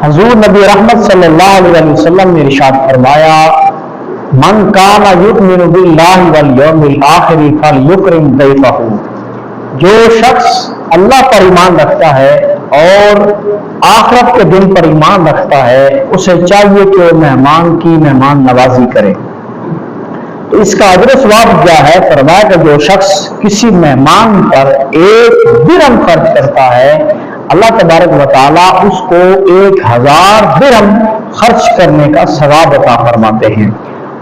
حضور نبی رحمت صلی اللہ علیہ وسلم نے ارشاد فرمایا، من کان یؤمن باللہ والیوم الآخر فلیکرم ضیفہ، جو شخص اللہ پر ایمان رکھتا ہے اور آخرت کے دن پر ایمان رکھتا ہے اسے چاہیے کہ وہ مہمان کی مہمان نوازی کرے۔ تو اس کا اجر و ثواب کیا ہے؟ فرمایا کہ جو شخص کسی مہمان پر 1 درہم خرچ کرتا ہے اللہ تبارک و تعالیٰ اس کو 1000 درہم خرچ کرنے کا ثواب عطا فرماتے ہیں۔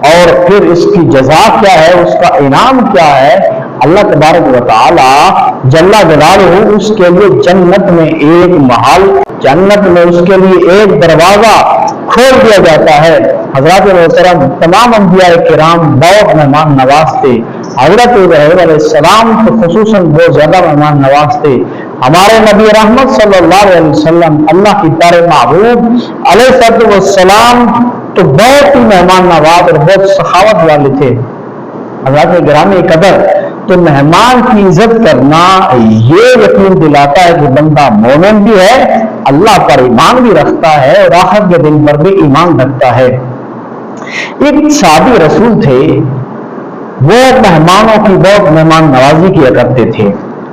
اور پھر اس کی جزا کیا ہے، اس کا انعام کیا ہے؟ اللہ تبارک و تعالیٰ جل جلالہ اس کے لیے جنت میں ایک محل، جنت میں اس کے لیے ایک دروازہ کھول دیا جاتا ہے۔ حضرات محترم، تمام انبیاء کرام بہت مہمان نواز تھے۔ حضرت ابراہیم علیہ السلام تو خصوصاً بہت زیادہ مہمان نواز تھے۔ ہمارے نبی رحمت صلی اللہ علیہ وسلم اللہ کی پیارے محبوب علیہ السلام تو بہت ہی مہمان نواز اور بہت سخاوت والے تھے۔ حضرات گرامی قدر، تو مہمان کی عزت کرنا یہ یقین دلاتا ہے کہ بندہ مومن بھی ہے، اللہ پر ایمان بھی رکھتا ہے اور آخرت کے دن پر بھی ایمان رکھتا ہے۔ ایک صحابی رسول تھے، وہ مہمانوں کی بہت مہمان نوازی کیا کرتے تھے۔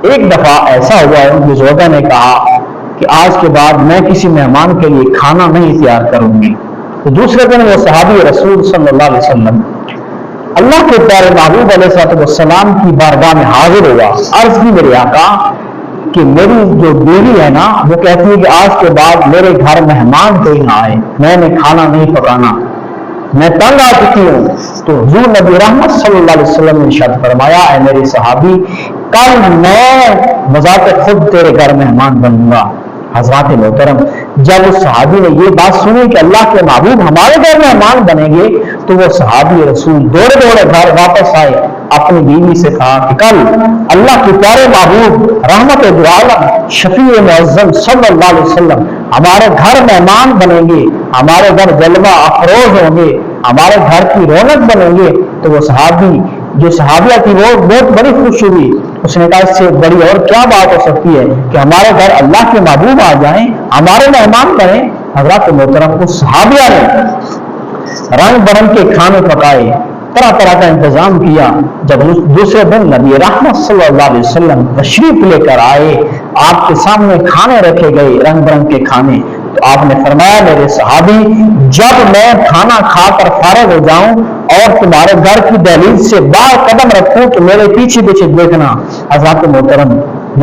ایک دفعہ ایسا ہوا، ان کی زوجہ نے کہا کہ آج کے بعد میں کسی مہمان کے لیے کھانا نہیں تیار کروں گی۔ تو دوسرے دن وہ صحابی رسول صلی اللہ علیہ وسلم اللہ کے پیارے محبوب علیہ السلام کی بارگاہ میں حاضر ہوا۔ عرض کی میرے آقا کہ میری جو بیوی ہے نا، وہ کہتی ہے کہ آج کے بعد میرے گھر مہمان کوئی نہ آئے، میں نے کھانا نہیں پکانا، میں تنگ آ چکی ہوں۔ تو حضور نبی رحمت صلی اللہ علیہ وسلم نے ارشاد فرمایا، اے میرے صحابی، کل میں بذات خود تیرے گھر مہمان بنوں گا۔ حضرات محترم، جب اس صحابی نے یہ بات سنی کہ اللہ کے محبوب ہمارے گھر مہمان بنیں گے، تو وہ صحابی رسول دوڑے دوڑے گھر واپس آئے، اپنی بیوی سے کہا کہ کل اللہ کے پیارے محبوب رحمت دو عالم شفیع معظم صلی اللہ علیہ وسلم ہمارے گھر مہمان بنیں گے، ہمارے گھر جلوہ افروز ہوں گے، ہمارے گھر کی رونق بنیں گے۔ تو وہ صحابی جو صحابیہ تھی وہ بہت بڑی خوش ہوئی۔ اس نے کہا اس سے بڑی اور کیا بات ہو سکتی ہے کہ ہمارے گھر اللہ کے محبوب آ جائیں، ہمارے مہمان بنیں۔ حضرات محترم، اس صحابیہ نے رنگ برنگ کے کھانے پکائے، طرح طرح کا انتظام کیا۔ جب دوسرے دن نبی رحمت صلی اللہ علیہ وسلم تشریف لے کر آئے، آپ کے سامنے کھانے رکھے گئے، رنگ برنگ کے کھانے۔ تو آپ نے فرمایا، میرے صحابی، جب میں کھانا کھا کر فارغ ہو جاؤں اور تمہارے گھر کی دہلیز سے باہر قدم رکھوں تو میرے پیچھے پیچھے دیکھنا۔ حضرات محترم،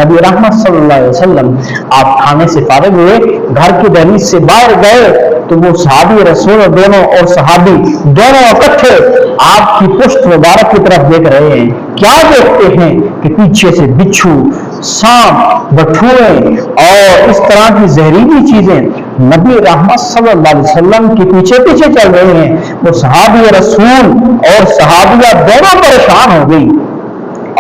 نبی رحمت صلی اللہ علیہ وسلم آپ کھانے سے فارغ ہوئے، گھر کی دہلیز سے باہر گئے تو وہ صحابی رسول دونوں اور صحابی دونوں اکٹھے آپ کی پشت مبارک کی طرف دیکھ رہے ہیں۔ کیا دیکھتے ہیں کہ پیچھے سے بچھو، سانپ، بٹھوئے اور اس طرح کی زہریلی چیزیں نبی رحمت صلی اللہ علیہ وسلم کے پیچھے پیچھے چل رہے ہیں۔ وہ صحابی رسول اور صحابیہ دونوں پریشان ہو گئی،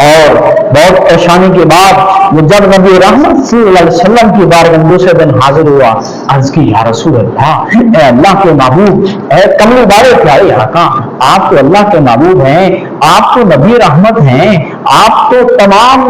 اور بہت پریشانی کے بعد وہ جب نبی رحمت صلی اللہ علیہ وسلم کی بارگاہ دوسرے دن حاضر ہوا، عرض کی، یا رسول اللہ، اے اللہ کے محبوب، اے کملی والے پیارے آقا، آپ تو اللہ کے محبوب ہیں، آپ تو نبی رحمت ہیں، آپ تو تمام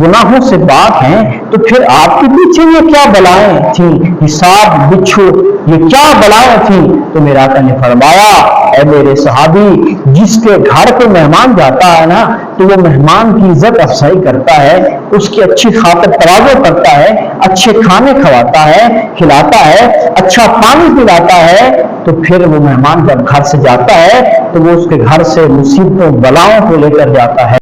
گناہوں سے پاک ہیں، تو پھر آپ کے پیچھے یہ کیا بلائیں تھیں؟ حساب، بچھو، یہ کیا بلائیں تھیں؟ تو میرے آقا نے فرمایا، اے میرے صحابی، جس کے گھر پہ مہمان جاتا ہے نا، تو وہ مہمان کی عزت افزائی کرتا ہے، اس کی اچھی خاطر تواضع کرتا ہے، اچھے کھانے کھواتا ہے، کھلاتا ہے، اچھا پانی پلاتا ہے، تو پھر وہ مہمان جب گھر سے جاتا ہے تو وہ اس کے گھر سے مصیبتوں بلاؤں کو لے کر جاتا ہے۔